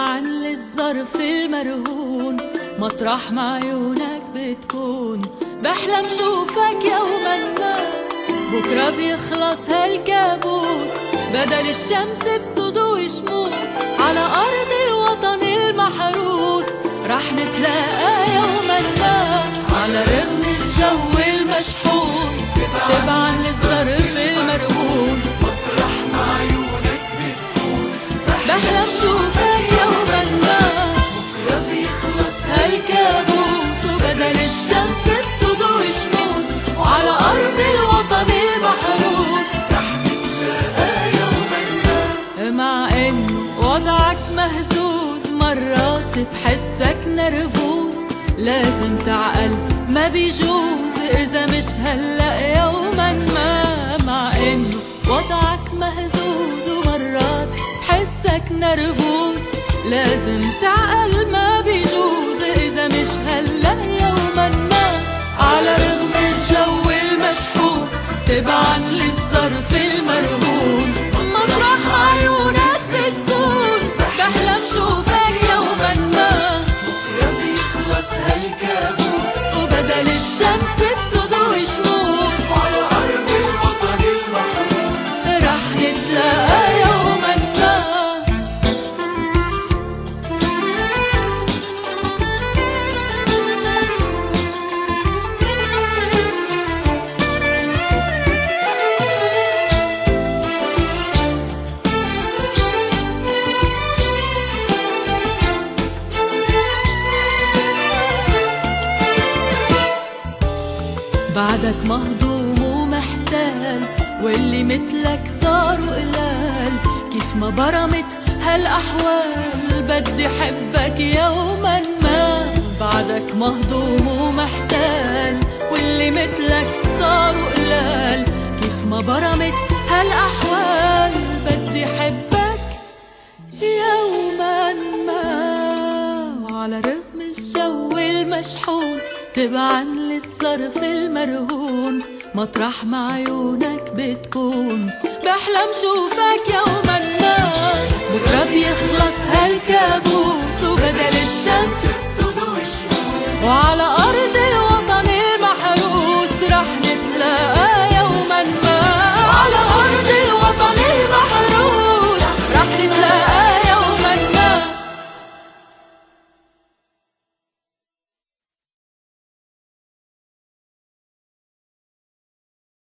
تبعا للظرف المرهون، مطرح ما عيونك بتكون. بحلم شوفك يوما ما، بكرة بيخلص هالكابوس، بدل الشمس بتضوي شموس على أرض الوطن المحروس. رح نتلاقى يوما ما على رغم الجو المشحون، تبعا للظرف المرهون، مطرح ما عيونك بتكون. بحلم شوفك يوما ما، بكرة بيخلص هالكابوس، وبدل الشمس بتضوي شموس وعلى أرض الوطن المحروس. رح نتلاقى يوما ما. مع إن وضعك مهزوز، مرات بحسك نرفوز، لازم تعقل ما بيجوز إذا مش هلأ يوما ما. مع إنه وضعك مهزوز ومرات بحسك نرفوز، لازم تعقل ما بيجوز إذا مش هلأ يوما ما. على رغم الجو المشحون، تبعا للظرف المرهون، مطرح ما عيونك بتكون. بحلم شوفك يوما ما، بكرة بيخلص هالكابوس، وبدل الشمس بتضوي شموس وعلى أرض الوطن المحروس. رح نتلاقى يوما ما. بعدك مهضوم ومحتال، واللي مثلك صاروا قلال. كيف ما برمت هالأحوال، بدي حبك يوما ما. بعدك مهضوم ومحتال، واللي مثلك صاروا قلال. كيف ما برمت هالأحوال، بدي حبك يوما ما. وعلى رغم الجو المشحون، تبعا للظرف المرهون، مطرح ما عيونك بتكون. بحلم شوفك يوما ما، بكرة بيخلص هالكابوس،